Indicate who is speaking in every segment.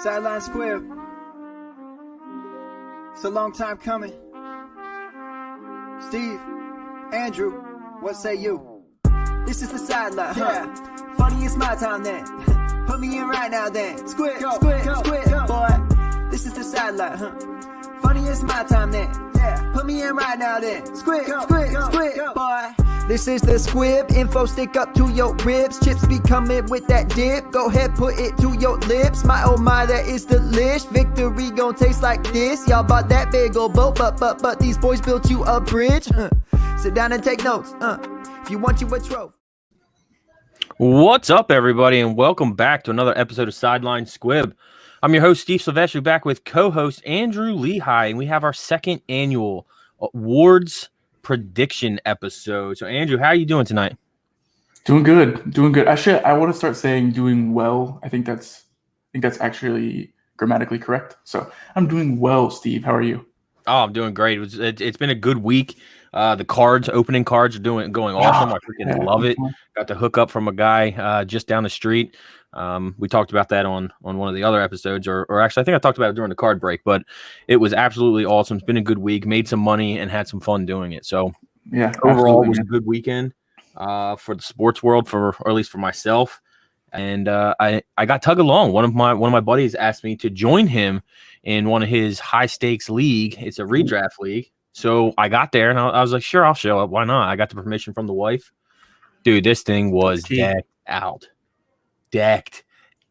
Speaker 1: Sideline Squib. It's a long time coming. Steve, Andrew, what say you? This is the sideline, yeah. Funny, it's my time then. Put me in right now then. Squib, squib, boy. This is the sideline, Funny, it's my time then. Yeah. Put me in right now then. Squib, squib, boy. This is the squib, info stick up to your ribs. Chips be coming with that dip. Go ahead, put it to your lips. My oh my, that is delish. Victory gon' taste like this. Y'all bought that big ol' boat, but these boys built you a bridge. Sit down and take notes. If you want you a trophy.
Speaker 2: What's up, everybody, and welcome back to another episode of Sideline Squib. I'm your host, Steve Silvestri, back with co-host Andrew Lehigh, and we have our second annual awards prediction episode. So, Andrew, how are you doing tonight?
Speaker 3: Doing good. Actually, I want to start saying doing well. I think that's actually grammatically correct. So, I'm doing well, Steve. How are you?
Speaker 2: Oh, I'm doing great. It's been a good week. The opening cards are going awesome. I freaking love it. Got to hook up from a guy just down the street. We talked about that on one of the other episodes, or actually, I think I talked about it during the card break, but it was absolutely awesome. It's been a good week, made some money, and had some fun doing it. So,
Speaker 3: yeah,
Speaker 2: overall, it was a good weekend for the sports world, or at least for myself. And I got tug along. One of my buddies asked me to join him in one of his high stakes league. It's a redraft league. So I got there and I was like, sure, I'll show up. Why not? I got the permission from the wife. Dude, this thing was decked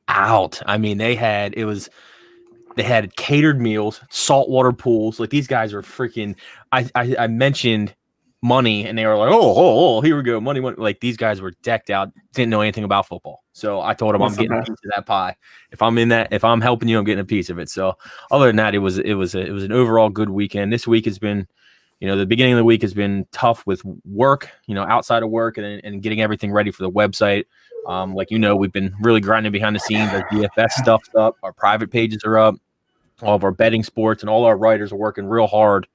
Speaker 2: out. I mean, they had catered meals, saltwater pools. Like, these guys were freaking. I mentioned money, and they were like, oh, here we go, money. Like, these guys were decked out. Didn't know anything about football. So I told him I'm getting a piece of that pie. If I'm helping you, I'm getting a piece of it. So other than that, it was an overall good weekend. This week has been, the beginning of the week has been tough with work, outside of work and getting everything ready for the website. We've been really grinding behind the scenes. Our DFS stuff's up, our private pages are up, all of our betting sports, and all our writers are working real hard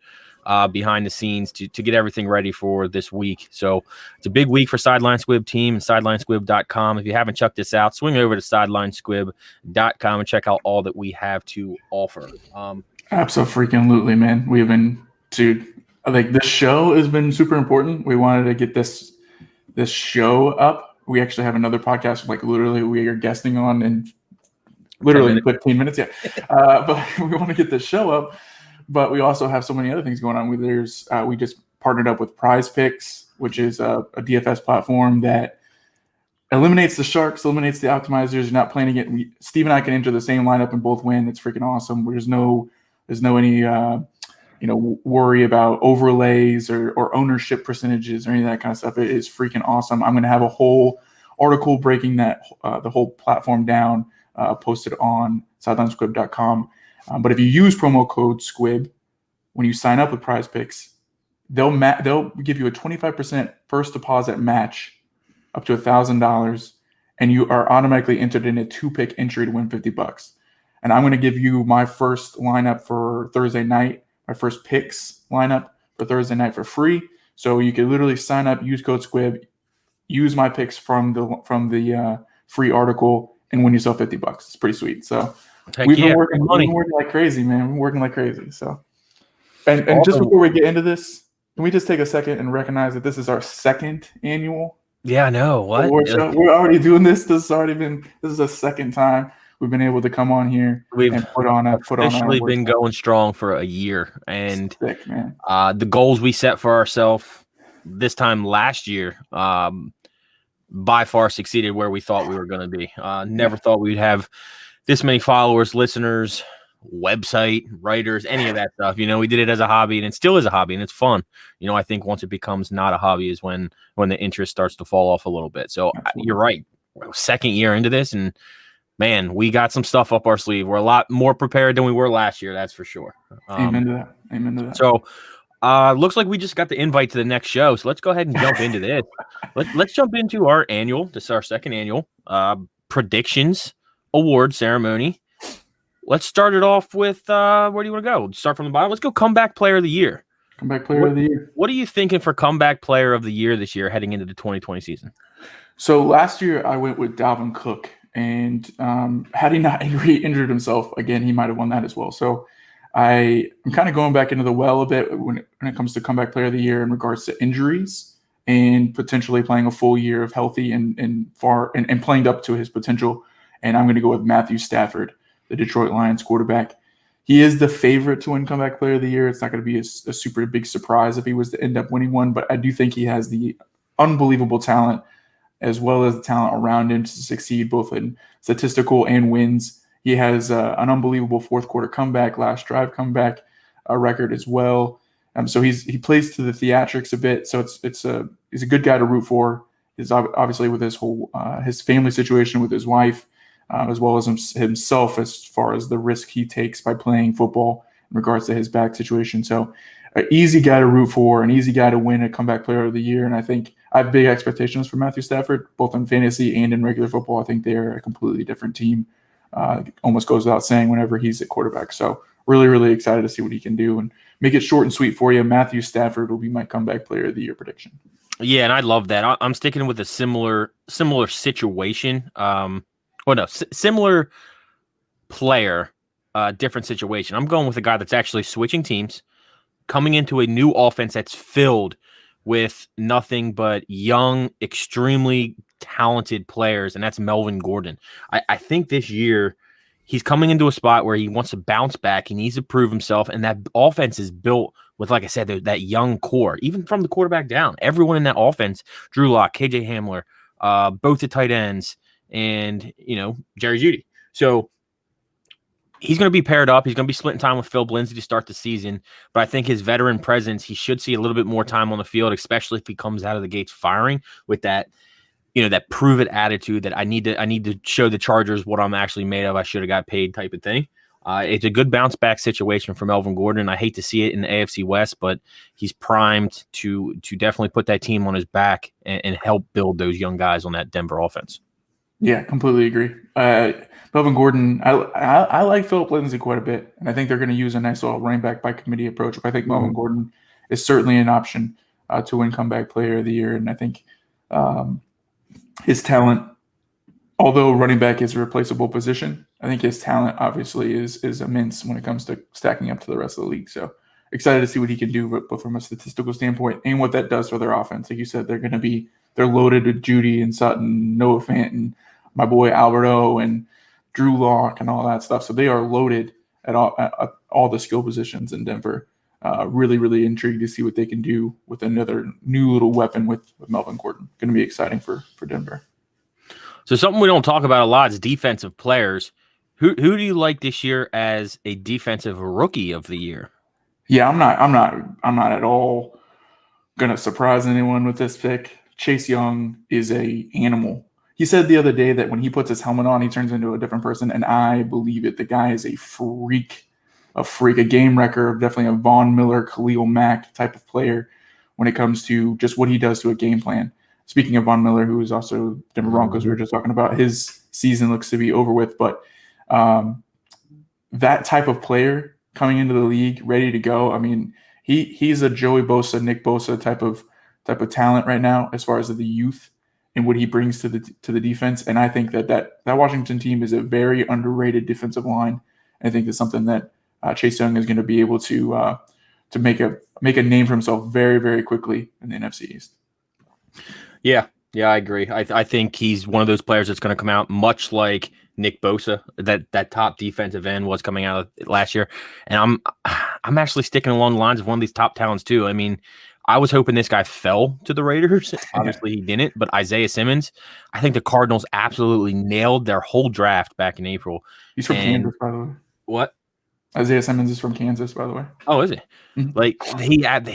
Speaker 2: behind the scenes to get everything ready for this week. So it's a big week for Sideline Squib team and sidelinesquib.com. If you haven't checked this out, swing over to sidelinesquib.com and check out all that we have to offer.
Speaker 3: Absolutely, man. We have been, dude, like, this show has been super important. We wanted to get this show up. We actually have another podcast, like, literally we are guesting on in literally 15 minutes. Yeah. But we want to get this show up. But we also have so many other things going on. We just partnered up with Prize Picks, which is a DFS platform that eliminates the sharks, eliminates the optimizers. You're not playing again. Steve and I can enter the same lineup and both win. It's freaking awesome. There's no any worry about overlays or ownership percentages or any of that kind of stuff. It is freaking awesome. I'm going to have a whole article breaking that the whole platform down, posted on sidelinesquib.com. But if you use promo code SQUIB when you sign up with Prize Picks, they'll give you a 25% first deposit match up to $1,000, and you are automatically entered in a 2-pick entry to win $50. And I'm going to give you my first lineup for Thursday night, my first picks lineup for Thursday night for free. So you can literally sign up, use code SQUIB, use my picks from the free article, and win yourself $50. It's pretty sweet. So. We've been working like crazy, man. We're working like crazy. So, and just before we get into this, can we just take a second and recognize that this is our second annual?
Speaker 2: Yeah, I know. What?
Speaker 3: We're already doing this. This is the second time we've been able to come on here and put on
Speaker 2: officially been going strong for a year. And
Speaker 3: sick, man.
Speaker 2: The goals we set for ourselves this time last year by far succeeded where we thought we were going to be. Never thought we'd have this many followers, listeners, website, writers, any of that stuff. We did it as a hobby, and it still is a hobby, and it's fun. I think once it becomes not a hobby is when the interest starts to fall off a little bit. So You're right. We're second year into this, and man, we got some stuff up our sleeve. We're a lot more prepared than we were last year. That's for sure.
Speaker 3: Amen to that.
Speaker 2: So looks like we just got the invite to the next show. So let's go ahead and jump into this. Let's jump into our annual. This is our second annual predictions award ceremony. Let's start it off with where do you want to go? Start from the bottom. Let's go comeback player of the year.
Speaker 3: Comeback player of the year.
Speaker 2: What are you thinking for comeback player of the year this year heading into the 2020 season?
Speaker 3: So last year I went with Dalvin Cook, And had he not injured himself again, he might have won that as well. So I'm kind of going back into the well a bit when it comes to comeback player of the year in regards to injuries and potentially playing a full year of healthy and playing up to his potential. And I'm going to go with Matthew Stafford, the Detroit Lions quarterback. He is the favorite to win comeback player of the year. It's not going to be a super big surprise if he was to end up winning one, but I do think he has the unbelievable talent as well as the talent around him to succeed both in statistical and wins. He has an unbelievable fourth quarter comeback, last drive comeback record as well. So he plays to the theatrics a bit. So he's a good guy to root for. He's obviously with his whole his family situation with his wife, as well as himself as far as the risk he takes by playing football in regards to his back situation. So an easy guy to root for, an easy guy to win a comeback player of the year. And I think I have big expectations for Matthew Stafford, both in fantasy and in regular football. I think they're a completely different team. Almost goes without saying whenever he's at quarterback. So really, really excited to see what he can do. And make it short and sweet for you. Matthew Stafford will be my comeback player of the year prediction.
Speaker 2: Yeah, and I love that. I'm sticking with a similar situation. Similar player, different situation. I'm going with a guy that's actually switching teams, coming into a new offense that's filled with nothing but young, extremely talented players, and that's Melvin Gordon. I think this year he's coming into a spot where he wants to bounce back. He needs to prove himself, and that offense is built with, like I said, that young core, even from the quarterback down. Everyone in that offense, Drew Lock, KJ Hamler, both the tight ends, and, Jerry Jeudy. So he's going to be paired up. He's going to be splitting time with Phil Lindsay to start the season. But I think his veteran presence, he should see a little bit more time on the field, especially if he comes out of the gates firing with that, that prove it attitude that I need to show the Chargers what I'm actually made of. I should have got paid type of thing. It's a good bounce back situation for Melvin Gordon. I hate to see it in the AFC West, but he's primed to definitely put that team on his back and help build those young guys on that Denver offense.
Speaker 3: Yeah, completely agree. Melvin Gordon, I like Philip Lindsay quite a bit, and I think they're going to use a nice little running back by committee approach. I think Melvin Gordon is certainly an option to win comeback player of the year, and I think his talent, although running back is a replaceable position, I think his talent obviously is immense when it comes to stacking up to the rest of the league. So excited to see what he can do, but from a statistical standpoint and what that does for their offense. Like you said, they're loaded with Jeudy and Sutton, Noah Fant, and my boy Alberto and Drew Lock and all that stuff. So they are loaded at all the skill positions in Denver. Really, really intrigued to see what they can do with another new little weapon with Melvin Gordon. Going to be exciting for Denver.
Speaker 2: So something we don't talk about a lot is defensive players. Who do you like this year as a defensive rookie of the year?
Speaker 3: Yeah, I'm not at all going to surprise anyone with this pick. Chase Young is a animal. He said the other day that when he puts his helmet on, he turns into a different person, and I believe it. The guy is a freak, a game wrecker, definitely a Von Miller, Khalil Mack type of player when it comes to just what he does to a game plan. Speaking of Von Miller, who is also Denver Broncos, we were just talking about, his season looks to be over with, but that type of player coming into the league, ready to go. I mean, he's a Joey Bosa, Nick Bosa type of talent right now as far as the youth and what he brings to the defense. And I think that Washington team is a very underrated defensive line. I think that's something that Chase Young is going to be able to make a name for himself very, very quickly in the NFC East.
Speaker 2: Yeah, I agree. I think he's one of those players that's going to come out much like Nick Bosa, that top defensive end was coming out last year. And I'm actually sticking along the lines of one of these top talents too. I mean, I was hoping this guy fell to the Raiders. Obviously, he didn't. But Isaiah Simmons, I think the Cardinals absolutely nailed their whole draft back in April.
Speaker 3: He's from Kansas, by the way.
Speaker 2: What?
Speaker 3: Isaiah Simmons is from Kansas, by the way.
Speaker 2: Oh, is it?
Speaker 3: Mm-hmm.
Speaker 2: Like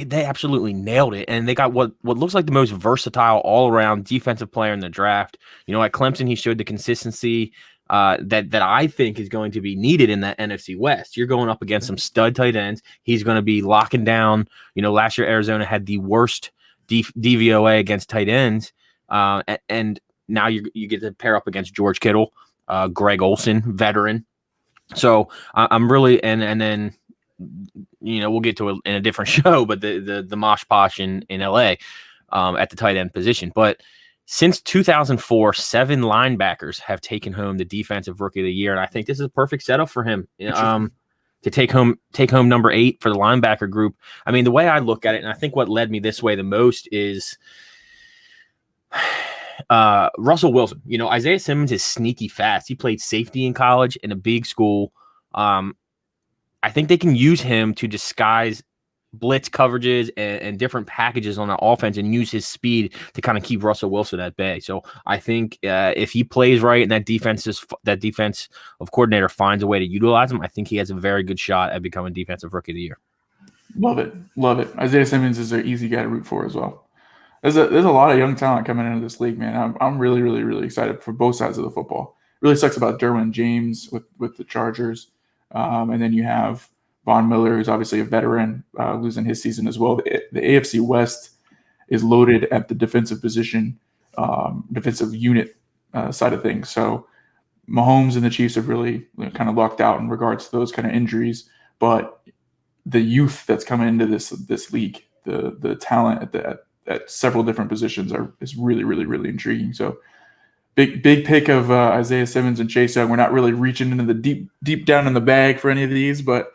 Speaker 2: they absolutely nailed it, and they got what looks like the most versatile all-around defensive player in the draft. At Clemson, he showed the consistency that I think is going to be needed in that NFC West. You're going up against some stud tight ends. He's going to be locking down. Last year Arizona had the worst DVOA against tight ends, and now you get to pair up against George Kittle, Greg Olsen, veteran. So I'm really and then we'll get to it in a different show, but the Mosh Posh in LA at the tight end position. But since 2004, 7 linebackers have taken home the defensive rookie of the year. And I think this is a perfect setup for him to take home number 8 for the linebacker group. I mean, the way I look at it, and I think what led me this way the most is Russell Wilson. You know, Isaiah Simmons is sneaky fast. He played safety in college in a big school. I think they can use him to disguise blitz coverages and different packages on the offense and use his speed to kind of keep Russell Wilson at bay. So I think if he plays right and that defensive coordinator finds a way to utilize him, I think he has a very good shot at becoming defensive rookie of the year.
Speaker 3: Love it. Isaiah Simmons is an easy guy to root for as well. There's a lot of young talent coming into this league, man. I'm really, really, really excited for both sides of the football. Really sucks about Derwin James with the Chargers. And then you have Von Miller, who's obviously a veteran, losing his season as well. The AFC West is loaded at the defensive position, defensive unit side of things. So Mahomes and the Chiefs have really kind of lucked out in regards to those kind of injuries. But the youth that's coming into this league, the talent at several different positions is really, really, really intriguing. So big pick of Isaiah Simmons and Chase Young. We're not really reaching into the deep down in the bag for any of these, but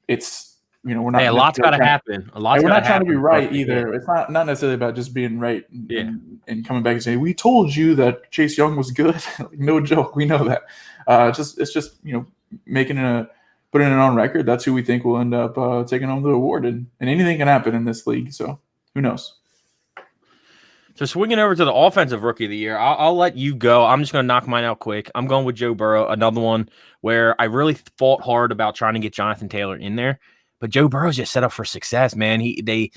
Speaker 3: it's, we're not.
Speaker 2: Hey, a lot's got to happen.
Speaker 3: We're not trying to be right either. It's not necessarily about just being right and coming back and saying, we told you that Chase Young was good. No joke. We know that. It's just putting it on record. That's who we think will end up taking home the award, and anything can happen in this league. So who knows?
Speaker 2: So swinging over to the offensive rookie of the year, I'll let you go. I'm just going to knock mine out quick. I'm going with Joe Burrow, another one where I really fought hard about trying to get Jonathan Taylor in there, but Joe Burrow's just set up for success, man. They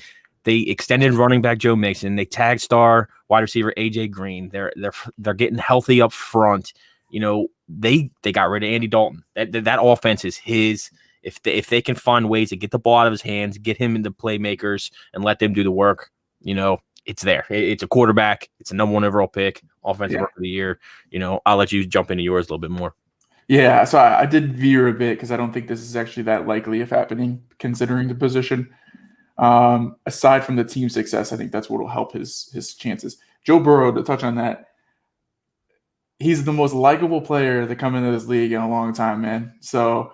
Speaker 2: extended running back Joe Mixon. They tagged star wide receiver AJ Green. They're getting healthy up front. They got rid of Andy Dalton. That offense is his. If they can find ways to get the ball out of his hands, get him into playmakers, and let them do the work, it's there. It's a quarterback. It's a number 1 overall pick, offensive rookie of the year. I'll let you jump into yours a little bit more.
Speaker 3: Yeah, so I did veer a bit because I don't think this is actually that likely of happening considering the position. Aside from the team success, I think that's what will help his chances. Joe Burrow, to touch on that, he's the most likable player to come into this league in a long time, man. So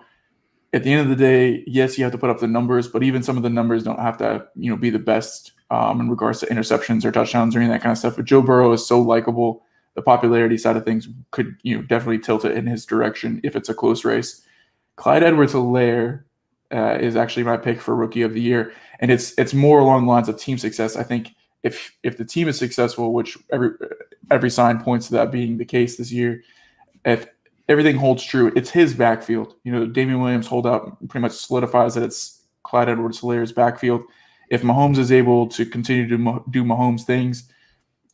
Speaker 3: at the end of the day, yes, you have to put up the numbers, but even some of the numbers don't have to, be the best in regards to interceptions or touchdowns or any of that kind of stuff. But Joe Burrow is so likable. The popularity side of things could, definitely tilt it in his direction if it's a close race. Clyde Edwards-Helaire is actually my pick for rookie of the year. And it's more along the lines of team success. I think if the team is successful, which every sign points to that being the case this year, if everything holds true, it's his backfield. Damian Williams holdout pretty much solidifies that it's Clyde Edwards-Helaire's backfield. If Mahomes is able to continue to do Mahomes things,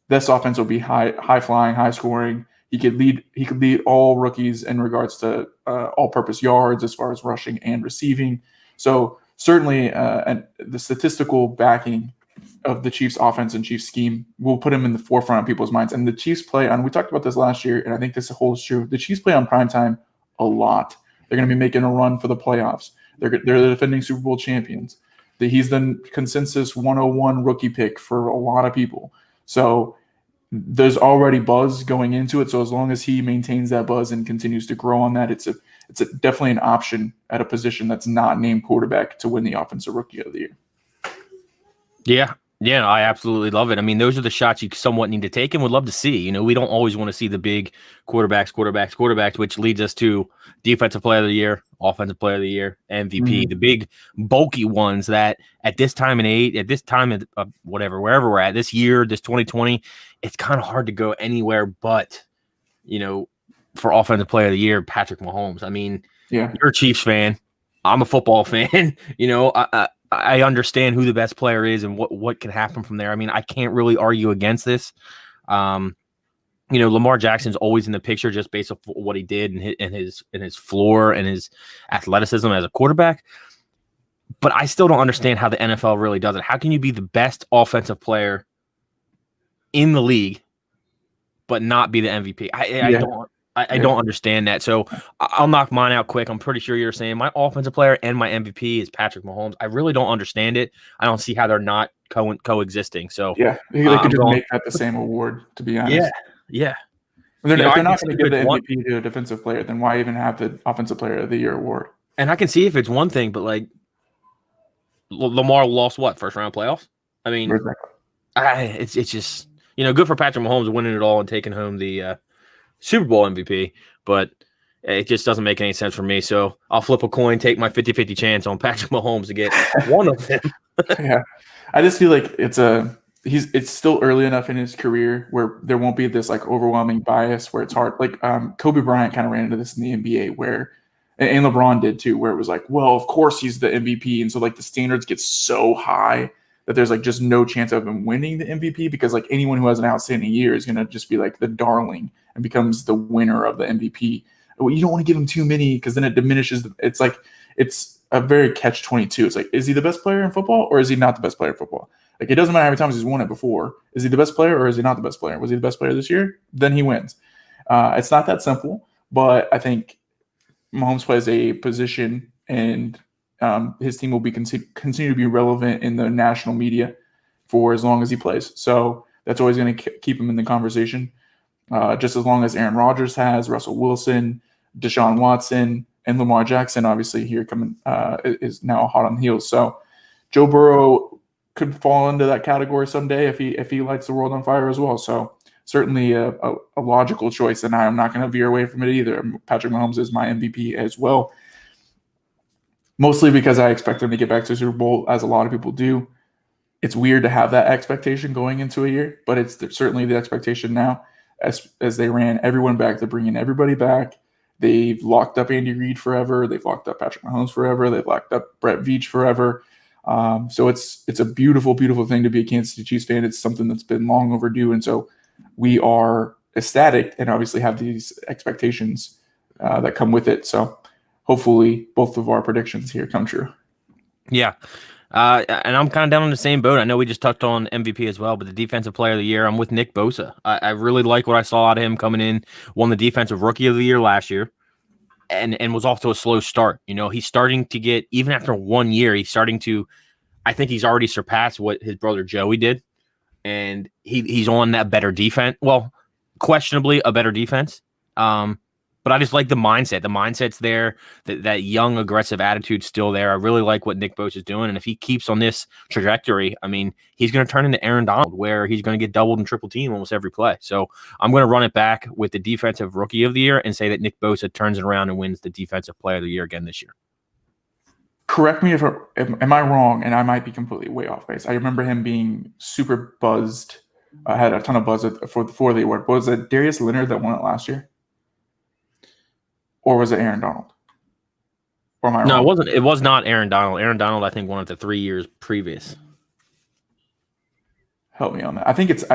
Speaker 3: this offense will be high flying, high scoring. He could lead all rookies in regards to all-purpose yards as far as rushing and receiving. So certainly, and the statistical backing of the Chiefs' offense and Chiefs' scheme will put him in the forefront of people's minds. And the Chiefs play on. We talked about this last year, and I think this holds true. The Chiefs play on primetime a lot. They're going to be making a run for the playoffs. They're the defending Super Bowl champions. He's the consensus 101 rookie pick for a lot of people. So there's already buzz going into it. So as long as he maintains that buzz and continues to grow on that, it's definitely an option at a position that's not named quarterback to win the offensive rookie of the year.
Speaker 2: Yeah, I absolutely love it. I mean, those are the shots you somewhat need to take and would love to see. We don't always want to see the big quarterbacks, which leads us to defensive player of the year, offensive player of the year, MVP, the big bulky ones that at this time of whatever, wherever we're at this year, this 2020, it's kind of hard to go anywhere but, for offensive player of the year, Patrick Mahomes. I mean, you're a Chiefs fan. I'm a football fan. I understand who the best player is and what can happen from there. I mean, I can't really argue against this. Lamar Jackson's always in the picture just based off what he did and his floor and his athleticism as a quarterback. But I still don't understand how the NFL really does it. How can you be the best offensive player in the league but not be the MVP? I don't understand that. So I'll knock mine out quick. I'm pretty sure you're saying my offensive player and my MVP is Patrick Mahomes. I really don't understand it. I don't see how they're not coexisting. So
Speaker 3: yeah, they could just make that the same award, to be honest.
Speaker 2: Yeah.
Speaker 3: If they're not going to give the MVP to a defensive player, then why even have the Offensive Player of the Year award?
Speaker 2: And I can see if it's one thing, but like Lamar lost what, first round playoffs? I mean, it's just, good for Patrick Mahomes winning it all and taking home the Super Bowl MVP, but it just doesn't make any sense for me. So I'll flip a coin, take my 50-50 chance on Patrick Mahomes to get one of them.
Speaker 3: Yeah, I just feel like it's still early enough in his career where there won't be this like overwhelming bias where it's hard. Like Kobe Bryant kind of ran into this in the NBA where, and LeBron did too, where it was like, well, of course he's the MVP, and so like the standards get so high that there's like just no chance of him winning the MVP because like anyone who has an outstanding year is gonna just be like the darling and becomes the winner of the MVP. Well, you don't want to give him too many because then it diminishes. It's a very catch-22. It's like, is he the best player in football or is he not the best player in football? Like, it doesn't matter how many times he's won it before. Is he the best player or is he not the best player? Was he the best player this year? Then he wins. It's not that simple, but I think Mahomes plays a position and his team will be continue to be relevant in the national media for as long as he plays. So that's always going to keep him in the conversation. Just as long as Aaron Rodgers has, Russell Wilson, Deshaun Watson, and Lamar Jackson, obviously here is now hot on the heels. So Joe Burrow could fall into that category someday if he lights the world on fire as well. So certainly a logical choice, and I'm not going to veer away from it either. Patrick Mahomes is my MVP as well, mostly because I expect him to get back to the Super Bowl, as a lot of people do. It's weird to have that expectation going into a year, but it's certainly the expectation now. As they ran everyone back, they're bringing everybody back. They've locked up Andy Reid forever. They've locked up Patrick Mahomes forever. They've locked up Brett Veach forever. So it's a beautiful, beautiful thing to be a Kansas City Chiefs fan. It's something that's been long overdue, and so we are ecstatic and obviously have these expectations that come with it. So hopefully both of our predictions here come true.
Speaker 2: Yeah. And I'm kind of down on the same boat. I know we just touched on MVP as well, but the defensive player of the year, I'm with Nick Bosa. I really like what I saw out of him coming in, won the defensive rookie of the year last year, and was off to a slow start. He's starting to get, even after 1 year, I think he's already surpassed what his brother Joey did. And he's on that better defense. Well, questionably a better defense. But I just like the mindset. The mindset's there. That young, aggressive attitude's still there. I really like what Nick Bosa is doing. And if he keeps on this trajectory, I mean, he's going to turn into Aaron Donald, where he's going to get doubled and triple teamed almost every play. So I'm going to run it back with the defensive rookie of the year and say that Nick Bosa turns it around and wins the defensive player of the year again this year.
Speaker 3: Correct me if am I wrong, and I might be completely way off base. I remember him being super buzzed. Had a ton of buzz for the award. Was it Darius Leonard that won it last year? Or was it Aaron Donald? Or am I wrong?
Speaker 2: No, it wasn't. It was not Aaron Donald. Aaron Donald, I think, won it the 3 years previous.
Speaker 3: Help me on that. I think it's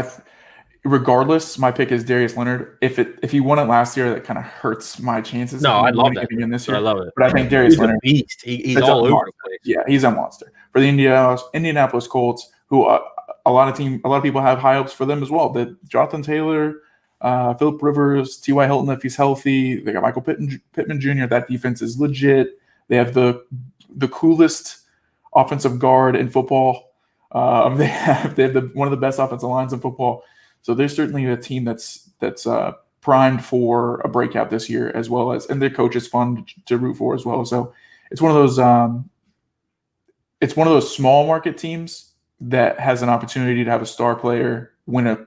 Speaker 3: regardless, my pick is Darius Leonard. If he won it last year, that kind of hurts my chances.
Speaker 2: No, I love that.
Speaker 3: Again this year.
Speaker 2: I love it.
Speaker 3: But I think Darius Leonard,
Speaker 2: a beast. He's all over the place.
Speaker 3: Yeah, he's a monster for the Indianapolis Colts, who a lot of people have high hopes for them as well. That Jonathan Taylor, Phillip Rivers, T.Y. Hilton if he's healthy. They got Michael Pittman Jr. That defense is legit. They have the coolest offensive guard in football. They have one of the best offensive lines in football. So there's certainly a team that's primed for a breakout this year, as well as, and their coach is fun to root for as well. So it's one of those small market teams that has an opportunity to have a star player win a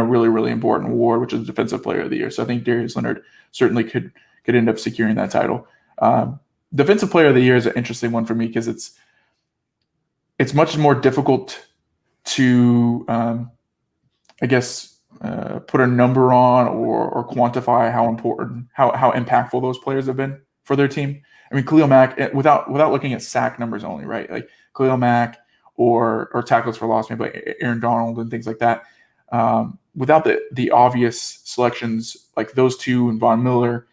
Speaker 3: really, really important award, which is Defensive Player of the Year. So I think Darius Leonard certainly could end up securing that title. Defensive Player of the Year is an interesting one for me because it's much more difficult to put a number on or quantify how important, how impactful those players have been for their team. I mean, Khalil Mack, without looking at sack numbers only, right? Like Khalil Mack or tackles for loss, maybe like Aaron Donald and things like that. Without the obvious selections like those two and Von Miller,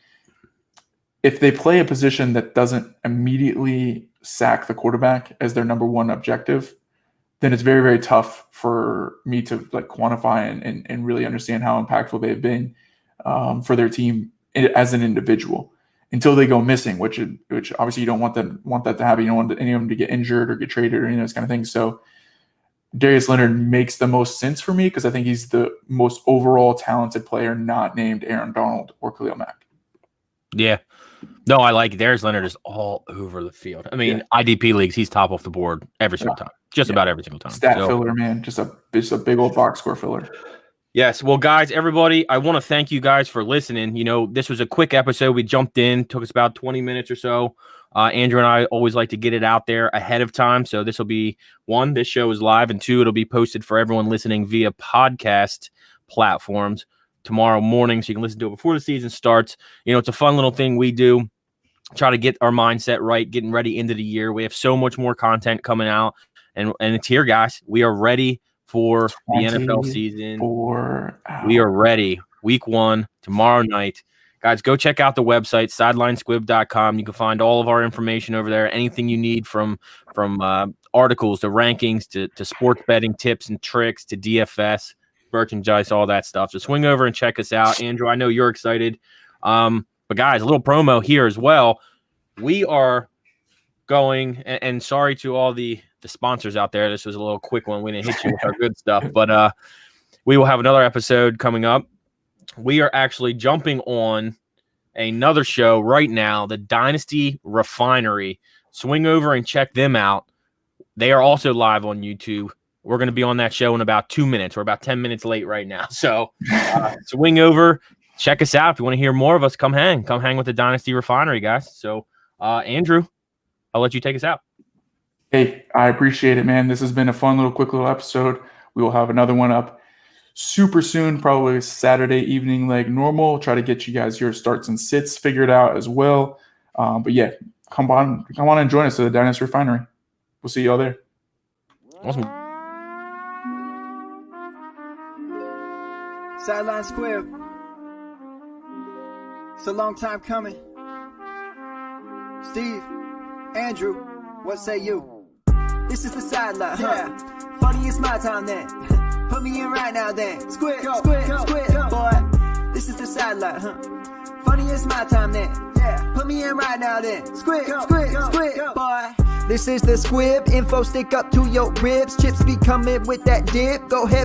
Speaker 3: if they play a position that doesn't immediately sack the quarterback as their number one objective, then it's very, very tough for me to like quantify and really understand how impactful they've been for their team as an individual until they go missing, which obviously you don't want that to happen. You don't want any of them to get injured or get traded or any of those kind of things. So Darius Leonard makes the most sense for me because I think he's the most overall talented player not named Aaron Donald or Khalil Mack.
Speaker 2: Yeah. No, I like Darius Leonard is all over the field. I mean, IDP leagues, he's top off the board every single time. Just about every single time.
Speaker 3: Stat filler, man. Just a big old box score filler.
Speaker 2: Yes. Well, guys, everybody, I want to thank you guys for listening. You know, this was a quick episode. We jumped in, took us about 20 minutes or so. Andrew and I always like to get it out there ahead of time. So this will be, 1, this show is live, and 2, it'll be posted for everyone listening via podcast platforms tomorrow morning. So you can listen to it before the season starts. You know, it's a fun little thing we do. Try to get our mindset right, getting ready into the year. We have so much more content coming out, and it's here, guys. We are ready for the NFL season. We are ready. Week 1, tomorrow night. Guys, go check out the website, sidelinesquib.com. You can find all of our information over there. Anything you need from articles to rankings to sports betting tips and tricks to DFS, merchandise, all that stuff. So swing over and check us out. Andrew, I know you're excited. But guys, a little promo here as well. We are going, and sorry to all the sponsors out there. This was a little quick one. We didn't hit you with our good stuff, but we will have another episode coming up. We are actually jumping on another show right now, the Dynasty Refinery. Swing over and check them out. They are also live on YouTube. We're going to be on that show in about 2 minutes. We're about 10 minutes late right now. So swing over, check us out. If you want to hear more of us, come hang with the Dynasty Refinery, guys. So Andrew, I'll let you take us out.
Speaker 3: Hey, I appreciate it, man. This has been a fun quick little episode. We will have another one up super soon, probably Saturday evening like normal. Try to get you guys your starts and sits figured out as well. But yeah, come on and join us at the Dynasty Refinery. We'll see you all there.
Speaker 2: Awesome.
Speaker 1: Sideline Squib. It's a long time coming. Steve, Andrew, what say you? This is the sideline, huh? Funny, it's my time then. Put me in right now then. Squib, boy. This is the sideline, huh? Funny, it's my time then. Put me in right now then. Squib, boy. This is the Squib. Info stick up to your ribs. Chips be coming with that dip. Go ahead.